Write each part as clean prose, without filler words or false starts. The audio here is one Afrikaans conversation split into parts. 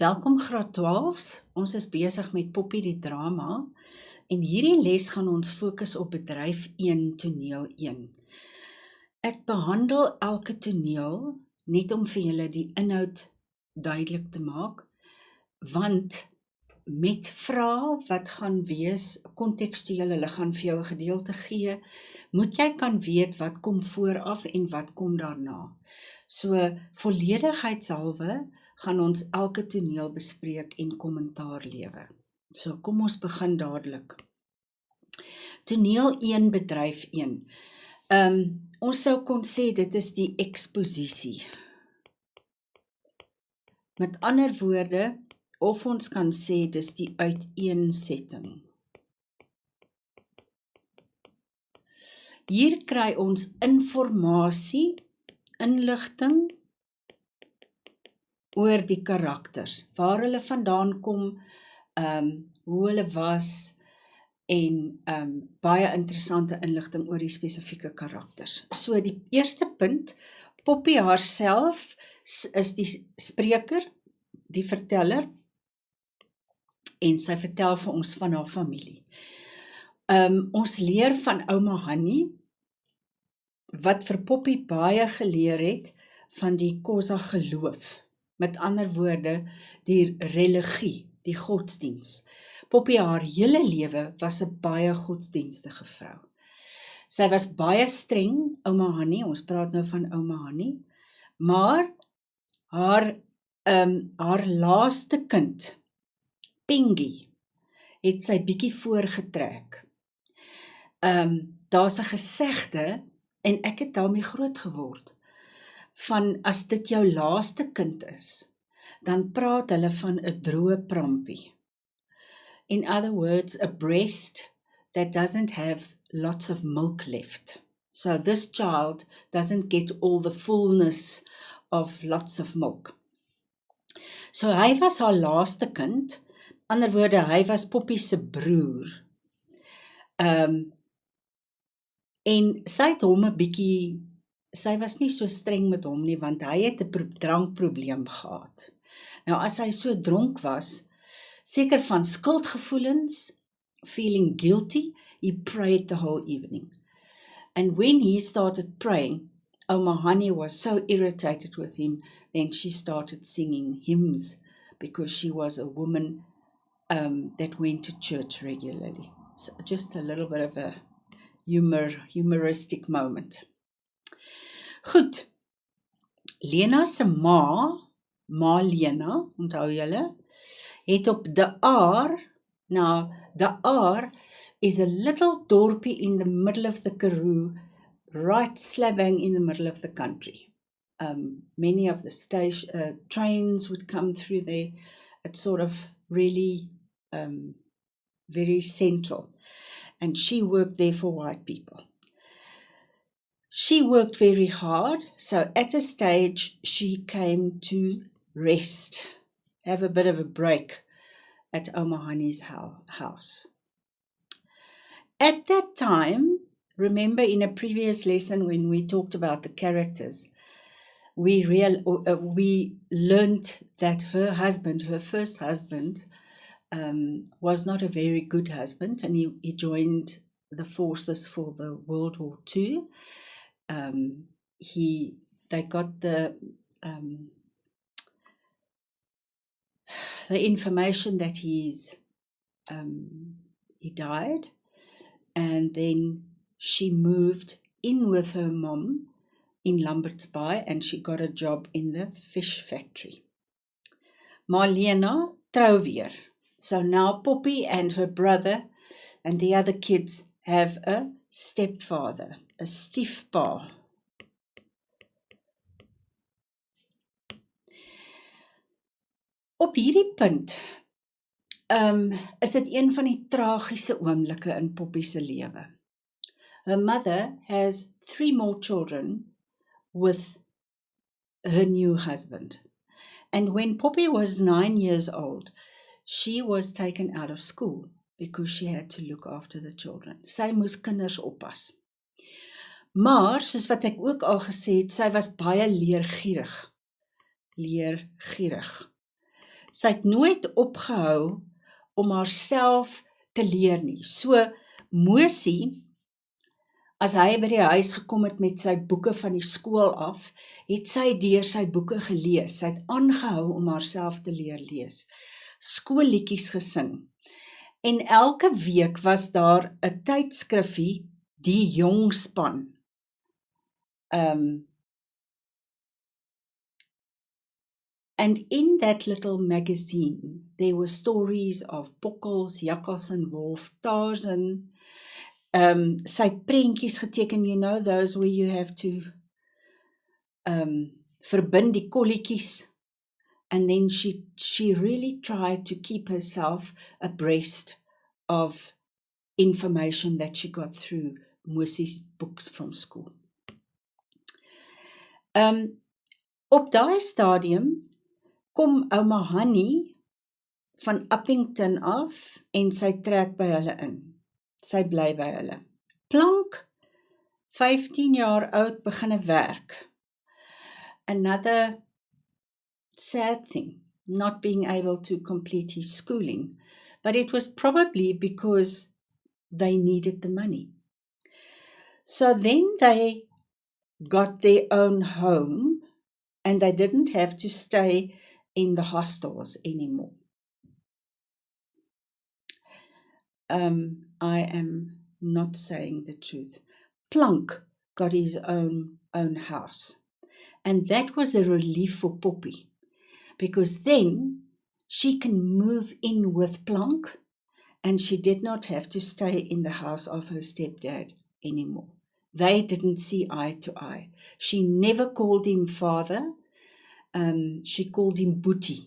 Welkom graad 12's, ons is besig met Poppy die drama en hierdie les gaan ons fokus op bedryf 1 toneel 1. Ek behandel elke toneel net om vir julle die inhoud duidelik te maak, want met vrae wat gaan wees, kontekstueel, hulle gaan vir jou 'n gedeelte gee, moet jy kan weet wat kom vooraf en wat kom daarna. So, volledigheidshalwe gaan ons elke toneel bespreek en kommentaar lewe. So, kom ons begin dadelik. Toneel 1, bedryf 1. Ons sou kon sê dit is die eksposisie. Met ander woorde, of ons kan sê dis die uiteensetting. Hier kry ons inligting oor die karakters, waar hulle vandaan kom, hoe hulle was en baie interessante inligting oor die spesifieke karakters. So die eerste punt, Poppy haarself is die spreker, die verteller, en sy vertel vir ons van haar familie. Ons leer van ouma Hannie, wat vir Poppy baie geleer het van die Xhosa geloof. Met ander woorde, die religie, die godsdiens. Poppy haar hele lewe was 'n baie godsdienstige vrou. Sy was baie streng, ouma Hannie, ons praat nou van ouma Hannie, maar haar laaste kind, Pingie, het sy bietjie voorgetrek. Daar's 'n gesegde, en ek het daarmee groot geword, van as dit jou laaste kind is, dan praat hulle van 'n droë prampie. In other words, a breast that doesn't have lots of milk left. So this child doesn't get all the fullness of lots of milk. So hy was haar laaste kind, ander woorde, hy was Poppy se broer. En sy het hom 'n bietjie, sy was nie so streng met hom nie, want hy het 'n drankprobleem gehad. Nou as hy so dronk was, seker van skuldgevoelens, feeling guilty, he prayed the whole evening. And when he started praying, ouma Hannie was so irritated with him, then she started singing hymns, because she was a woman that went to church regularly. So just a little bit of a humoristic moment. Goed, Lena se ma Lena, onthou julle, het op De Aar, now De Aar is a little dorpie in the middle of the Karoo, right slap bang in the middle of the country. Many of the trains would come through there. It's sort of really very central. And she worked there for white people. She worked very hard, so at a stage she came to rest, have a bit of a break at ouma Hannie's house. At that time, remember in a previous lesson when we talked about the characters, we learned that her husband, her first husband, was not a very good husband, and he joined the forces for the World War II. They got the information that he died, and then she moved in with her mom in Lambert's Bay, and she got a job in the fish factory. Marlena trou weer. So now Poppy and her brother and the other kids have a stepfather, a stiefpa. Op hierdie punt is dit een van die tragiese oomblikke in Poppy se lewe. Her mother has 3 more children with her new husband. And when Poppy was 9 years old, she was taken out of school because she had to look after the children. Sy moes kinders oppas. Maar, soos wat ek ook al gesê het, sy was baie leergierig. sy het nooit opgehou om haarself te leer nie. So, Mosie, as hy by die huis gekom het met sy boeke van die skool af, het sy deur sy boeke gelees. Sy het aangehou om haarself te leer lees. Skoolliedjies gesing. En elke week was daar 'n tydskrifie, die jong span. And in that little magazine, there were stories of Bokkels, Jakkals en Wolf, Tarzan. Sy het prentjies geteken, you know, those where you have to verbind die kolletjies. And then she really tried to keep herself abreast of information that she got through Mosie's books from school. Op daai stadium kom ouma Hannie van Uppington af en sy trek by hulle in. Sy bly by hulle. Plank, 15 jaar oud, begin werk. Another sad thing, not being able to complete his schooling, but it was probably because they needed the money. So then they got their own home and they didn't have to stay in the hostels anymore. I am not saying the truth. Plank got his own house. And that was a relief for Poppy, because then she can move in with Plank and she did not have to stay in the house of her stepdad anymore. They didn't see eye to eye. She never called him father. She called him Boetie.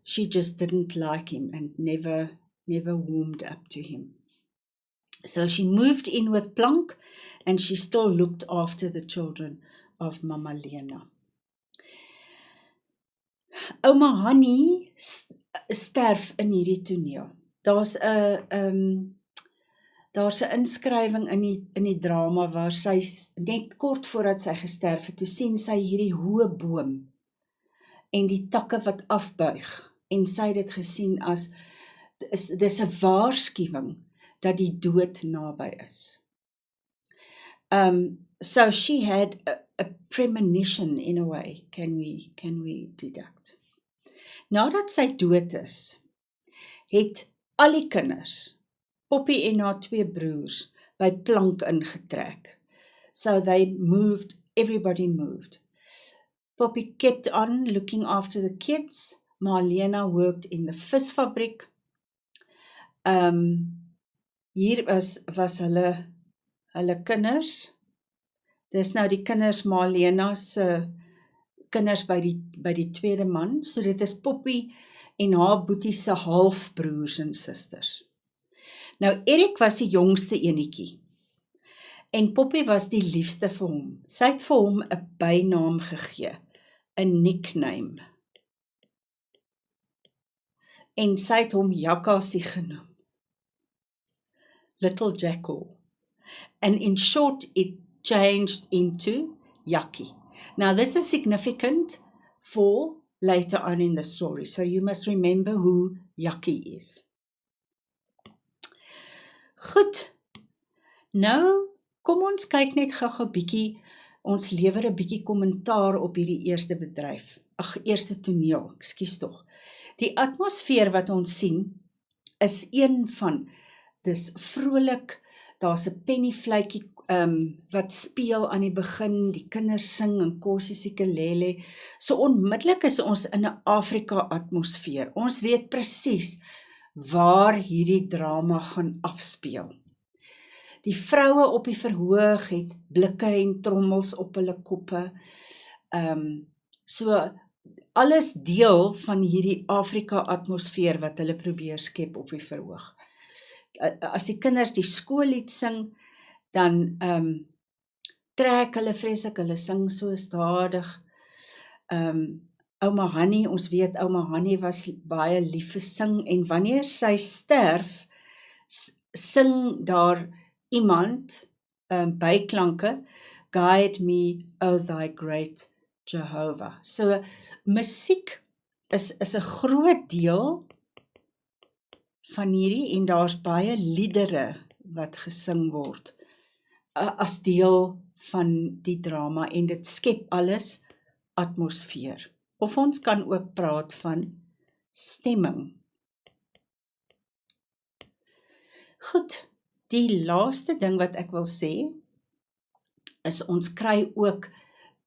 She just didn't like him and never warmed up to him. So she moved in with Plank and she still looked after the children of Mama Lena. Ouma Hannie sterf in hierdie toneel. Daar's 'n inskrywing in die drama waar sy net kort voordat sy gesterf het, toe sien sy hierdie hoë boom en die takke wat afbuig en sy het dit gesien as dis 'n waarskuwing dat die dood naby is. So she had a premonition in a way, can we deduct. Nadat sy dood is, het al die kinders, Poppy en haar 2 broers, by Plank ingetrek. So everybody moved. Poppy kept on looking after the kids. Marlena worked in the visfabriek. Hier was hulle kinders. Dis nou die kinders, Marlena se kinders by die tweede man. So dit is Poppy en haar boetie se halfbroers en susters. Nou Erik was die jongste enetjie. En Poppy was die liefste vir hom. Sy het vir hom 'n bynaam gegee, 'n nickname. En sy het hom Jakkalsie genoem. Little Jackal. And in short, it changed into Jakkie. Now this is significant for later on in the story, so you must remember who Jakkie is. Goed, nou kom ons kyk net gou-gou bietjie, ons lewer 'n bietjie kommentaar op hierdie eerste toneel, ekskuus tog. Die atmosfeer wat ons sien, is een van, dis vrolik, daar's 'n pennyfluitjie wat speel aan die begin, die kinders sing en Kosie Sikelele. So onmiddellik is ons in 'n Afrika atmosfeer. Ons weet presies waar hierdie drama gaan afspeel. Die vroue op die verhoog het blikke en trommels op hulle koppe. So alles deel van hierdie Afrika atmosfeer wat hulle probeer skep op die verhoog. As die kinders die skoollied sing, dan trek hulle vreeslik, hulle sing so stadig. Ouma Hannie, ons weet Ouma Hannie was baie lief vir sing, en wanneer sy sterf, sing daar iemand, byklanke, Guide me, O thy great Jehovah. So, musiek is 'n groot deel van hierdie en daar's baie liedere wat gesing word as deel van die drama en dit skep alles atmosfeer. Of ons kan ook praat van stemming. Goed, die laaste ding wat ek wil sê, is ons kry ook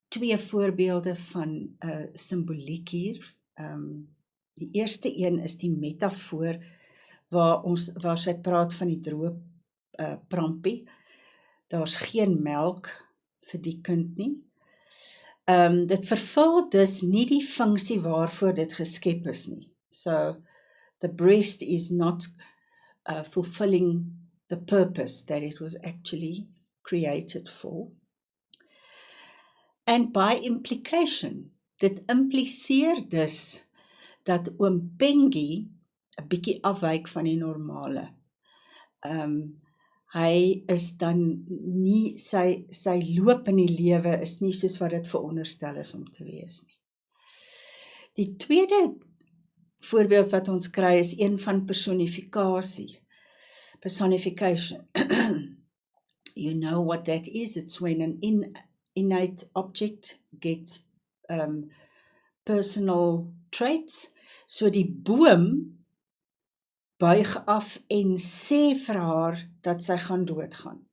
2 voorbeelde van simboliek hier. Die eerste een is die metafoor waar sy praat van die droë prampie. Daar's geen melk vir die kind nie. Dit vervul dus nie die funksie waarvoor dit geskep is nie. So, the breast is not fulfilling the purpose that it was actually created for. And by implication, dit impliseer dus dat oom Pengie 'n bietjie afwyk van die normale. Hy is dan nie, sy loop in die lewe is nie soos wat dit veronderstel is om te wees nie. Die tweede voorbeeld wat ons kry is een van personification. You know what that is? It's when an innate object gets personal traits. So die boom buig af en sê vir haar dat sy gaan doodgaan.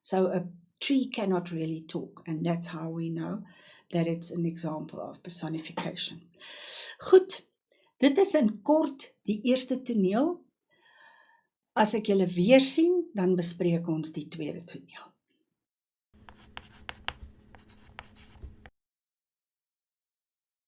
So a tree cannot really talk, and that's how we know that it's an example of personification. Goed, dit is in kort die eerste toneel. As ek julle weer sien, dan bespreek ons die tweede toneel.